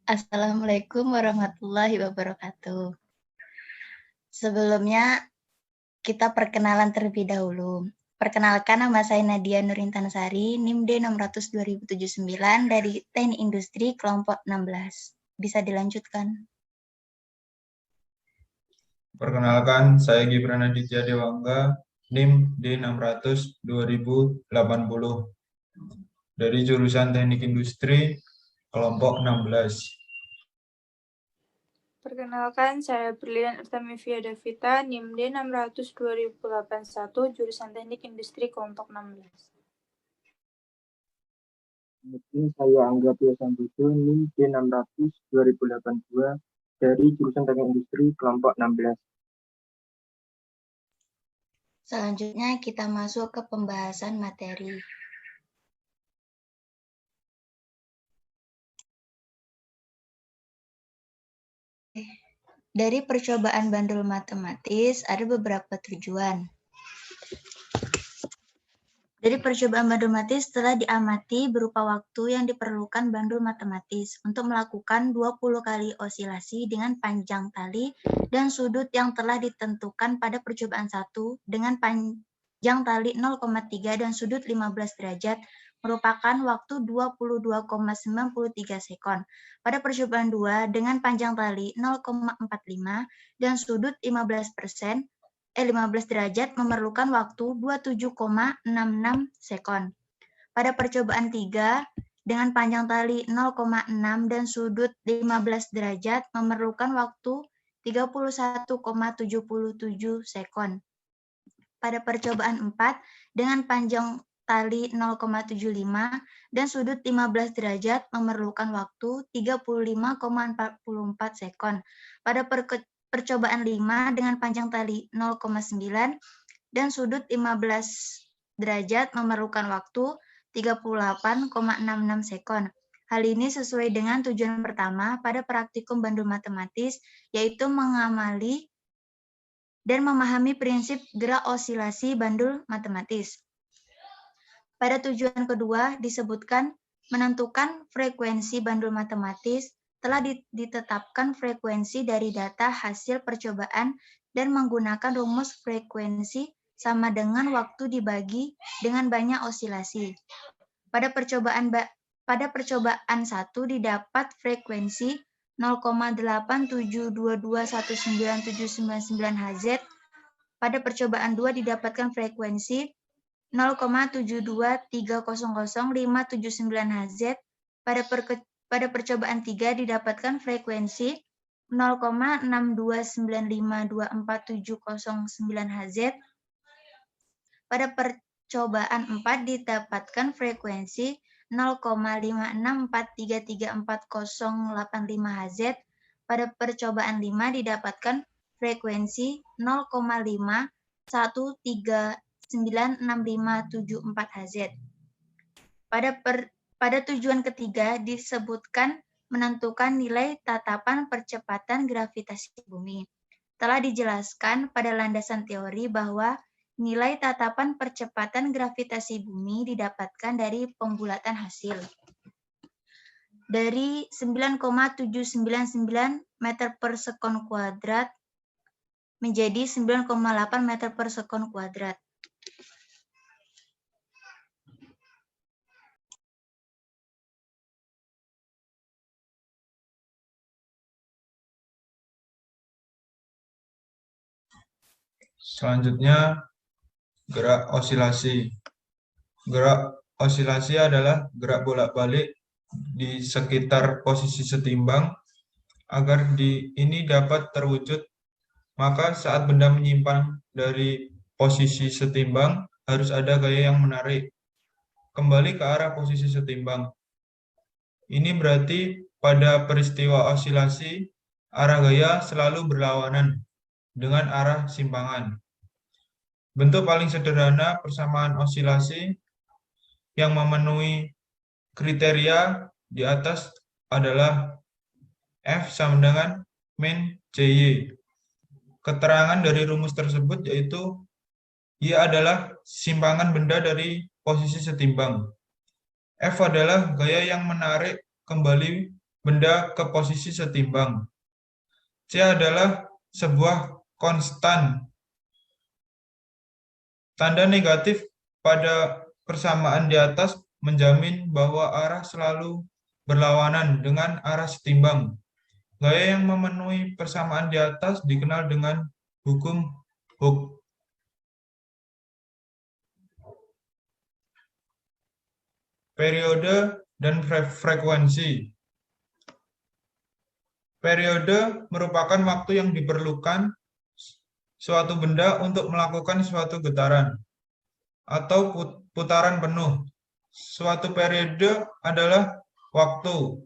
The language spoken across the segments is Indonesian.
Assalamualaikum warahmatullahi wabarakatuh. Sebelumnya, kita perkenalan terlebih dahulu. Perkenalkan, nama saya Nadia Nurintansari, NIM D600-2079 dari Teknik Industri kelompok 16. Bisa dilanjutkan. Perkenalkan, saya Gibran Aditya Dewangga, NIM D600-2080 dari jurusan Teknik Industri kelompok 16. Perkenalkan, saya Brilian Artamivia Davita, NIM D600-2081, jurusan Teknik Industri kelompok 16. Saya Angga Piasambujo, NIM D600-2082 dari jurusan Teknik Industri kelompok 16. Selanjutnya kita masuk ke pembahasan materi. Dari percobaan bandul matematis ada beberapa tujuan. Dari percobaan bandul matematis telah diamati berupa waktu yang diperlukan bandul matematis untuk melakukan 20 kali osilasi dengan panjang tali dan sudut yang telah ditentukan pada percobaan 1 dengan panjang tali 0,3 dan sudut 15 derajat merupakan waktu 22,93 sekon. Pada percobaan 2 dengan panjang tali 0,45 dan sudut 15 derajat memerlukan waktu 27,66 sekon. Pada percobaan 3 dengan panjang tali 0,6 dan sudut 15 derajat memerlukan waktu 31,77 sekon. Pada percobaan 4 dengan panjang tali 0,75 dan sudut 15 derajat memerlukan waktu 35,44 sekon. Pada percobaan 5 dengan panjang tali 0,9 dan sudut 15 derajat memerlukan waktu 38,66 sekon. Hal ini sesuai dengan tujuan pertama pada praktikum bandul matematis, yaitu mengamali dan memahami prinsip gerak osilasi bandul matematis. Pada tujuan kedua disebutkan menentukan frekuensi bandul matematis, telah ditetapkan frekuensi dari data hasil percobaan dan menggunakan rumus frekuensi sama dengan waktu dibagi dengan banyak osilasi. Pada percobaan 1 didapat frekuensi 0,87221979 Hz. Pada percobaan 2 didapatkan frekuensi 0,72300,579 Hz. Pada percobaan 3 didapatkan frekuensi 0,629524709 Hz. Pada percobaan 4 didapatkan frekuensi 0,56433408,5 Hz. Pada percobaan 5 didapatkan frekuensi 0,5139574 Hz. Pada tujuan ketiga disebutkan menentukan nilai tatapan percepatan gravitasi bumi. Telah dijelaskan pada landasan teori bahwa nilai tatapan percepatan gravitasi bumi didapatkan dari pembulatan hasil. Dari 9,799 meter per sekon kuadrat menjadi 9,8 meter per sekon kuadrat. Selanjutnya, gerak osilasi. Gerak osilasi adalah gerak bolak-balik di sekitar posisi setimbang. Agar ini dapat terwujud, maka saat benda menyimpang dari posisi setimbang, harus ada gaya yang menarik kembali ke arah posisi setimbang. Ini berarti pada peristiwa osilasi, arah gaya selalu berlawanan dengan arah simpangan. Bentuk paling sederhana persamaan osilasi yang memenuhi kriteria di atas adalah F sama dengan min CY. Keterangan dari rumus tersebut yaitu Y adalah simpangan benda dari posisi setimbang. F adalah gaya yang menarik kembali benda ke posisi setimbang. C adalah sebuah konstan. Tanda negatif pada persamaan di atas menjamin bahwa arah selalu berlawanan dengan arah setimbang. Gaya yang memenuhi persamaan di atas dikenal dengan hukum Hooke. Periode dan frekuensi. Periode merupakan waktu yang diperlukan suatu benda untuk melakukan suatu getaran atau putaran penuh. Suatu periode adalah waktu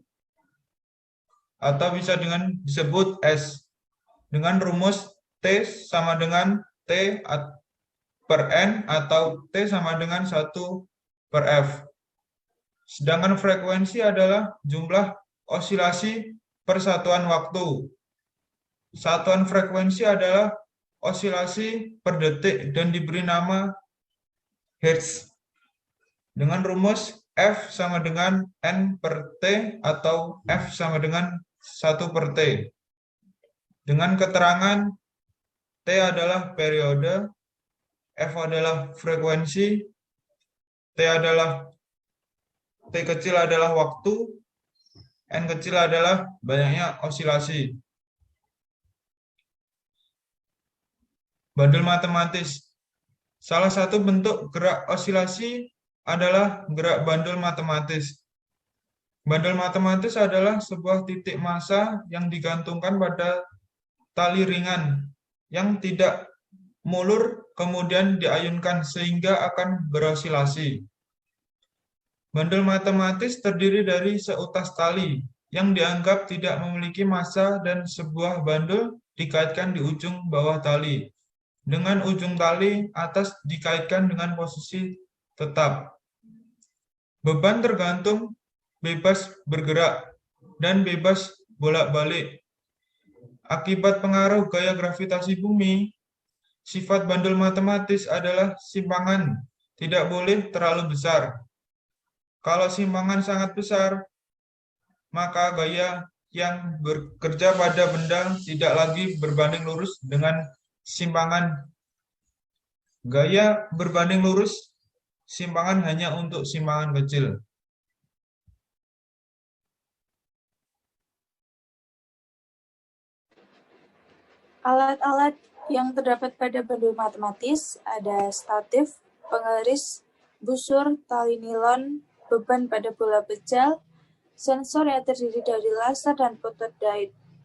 atau bisa disebut S dengan rumus T sama dengan T per N atau T sama dengan 1 per F. Sedangkan frekuensi adalah jumlah osilasi per satuan waktu. Satuan frekuensi adalah osilasi per detik dan diberi nama Hertz. Dengan rumus F sama dengan N per T atau F sama dengan 1 per T. Dengan keterangan T adalah periode, F adalah frekuensi, T kecil adalah waktu, N kecil adalah banyaknya osilasi. Bandul matematis. Salah satu bentuk gerak osilasi adalah gerak bandul matematis. Bandul matematis adalah sebuah titik massa yang digantungkan pada tali ringan yang tidak mulur kemudian diayunkan sehingga akan berosilasi. Bandul matematis terdiri dari seutas tali yang dianggap tidak memiliki massa dan sebuah bandul dikaitkan di ujung bawah tali. Dengan ujung tali atas dikaitkan dengan posisi tetap. Beban tergantung bebas bergerak dan bebas bolak-balik. Akibat pengaruh gaya gravitasi bumi, sifat bandul matematis adalah simpangan tidak boleh terlalu besar. Kalau simpangan sangat besar, maka gaya yang bekerja pada benda tidak lagi berbanding lurus dengan simpangan. Gaya berbanding lurus simpangan hanya untuk simpangan kecil. Alat-alat yang terdapat pada bandul matematis ada statif, penggaris, busur, tali nilon, beban pada bola pejal, sensor yang terdiri dari laser dan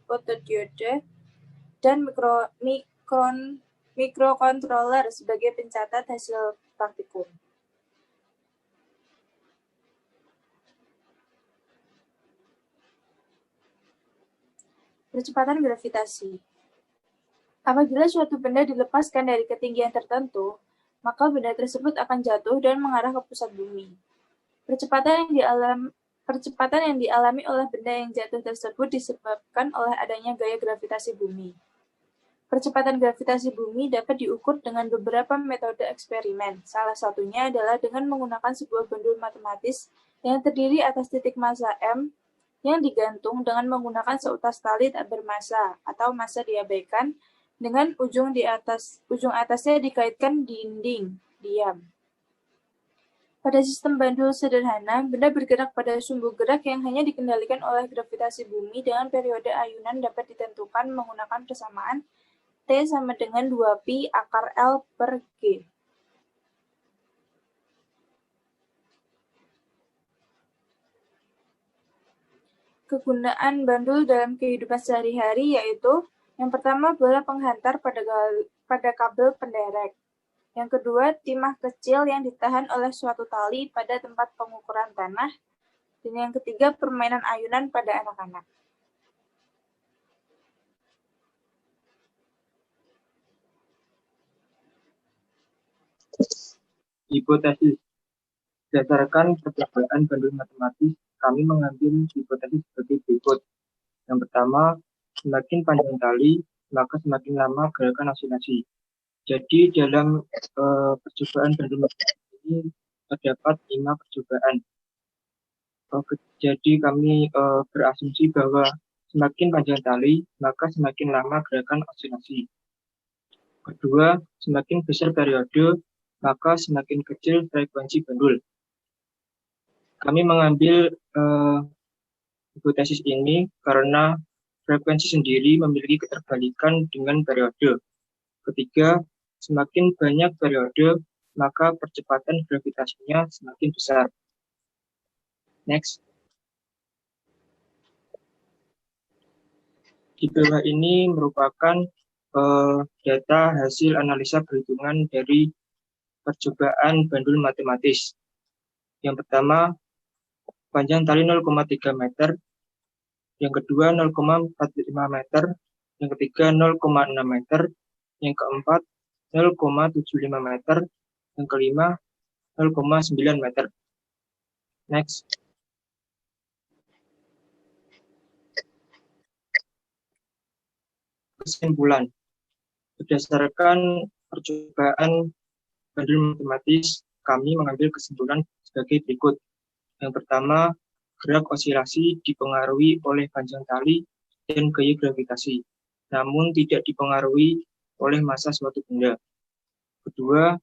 fotodiode, dan mikrokontroler sebagai pencatat hasil praktikum. Percepatan gravitasi. Apabila suatu benda dilepaskan dari ketinggian tertentu, maka benda tersebut akan jatuh dan mengarah ke pusat bumi. Percepatan yang dialami oleh benda yang jatuh tersebut disebabkan oleh adanya gaya gravitasi bumi. Percepatan gravitasi bumi dapat diukur dengan beberapa metode eksperimen. Salah satunya adalah dengan menggunakan sebuah bandul matematis yang terdiri atas titik massa M yang digantung dengan menggunakan seutas tali tak bermassa atau massa diabaikan dengan ujung atasnya dikaitkan dinding diam. Pada sistem bandul sederhana, benda bergerak pada sumbu gerak yang hanya dikendalikan oleh gravitasi bumi dengan periode ayunan dapat ditentukan menggunakan persamaan T sama dengan 2pi akar L per G. Kegunaan bandul dalam kehidupan sehari-hari yaitu yang pertama bola penghantar pada kabel penderek. Yang kedua, timah kecil yang ditahan oleh suatu tali pada tempat pengukuran tanah. Dan yang ketiga, permainan ayunan pada anak-anak. Hipotesis. Berdasarkan percobaan bandul matematis, kami mengambil hipotesis sebagai berikut. Yang pertama, semakin panjang tali, maka semakin lama gerakan osilasi. Jadi dalam percobaan bandul matematis ini terdapat 5 percobaan. Jadi kami berasumsi bahwa semakin panjang tali, maka semakin lama gerakan osilasi. Kedua, semakin besar periode, maka semakin kecil frekuensi bandul. Kami mengambil hipotesis ini karena frekuensi sendiri memiliki keterbalikan dengan periode. Ketiga, semakin banyak periode, maka percepatan gravitasinya semakin besar. Next. Di bawah ini merupakan data hasil analisa perhitungan dari percobaan bandul matematis. Yang pertama, panjang tali 0,3 meter, yang kedua 0,45 meter, yang ketiga 0,6 meter, yang keempat 0,75 meter, yang kelima 0,9 meter. Next. Kesimpulan. Berdasarkan percobaan bandul matematis, kami mengambil kesimpulan sebagai berikut. Yang pertama, gerak osilasi dipengaruhi oleh panjang tali dan gaya gravitasi, namun tidak dipengaruhi oleh massa suatu benda. Kedua,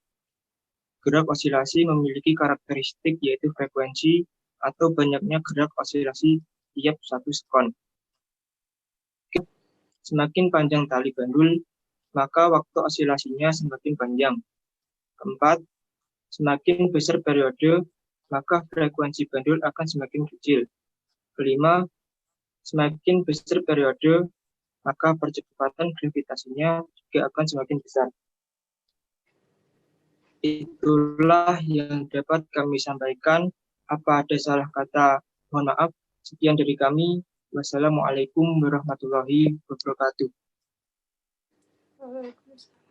gerak osilasi memiliki karakteristik yaitu frekuensi atau banyaknya gerak osilasi tiap 1 sekon. Semakin panjang tali bandul, maka waktu osilasinya semakin panjang. Keempat, semakin besar periode, maka frekuensi bandul akan semakin kecil. Kelima, semakin besar periode, maka percepatan gravitasinya juga akan semakin besar. Itulah yang dapat kami sampaikan. Apa ada salah kata? Mohon maaf. Sekian dari kami. Wassalamualaikum warahmatullahi wabarakatuh. Waalaikumsalam.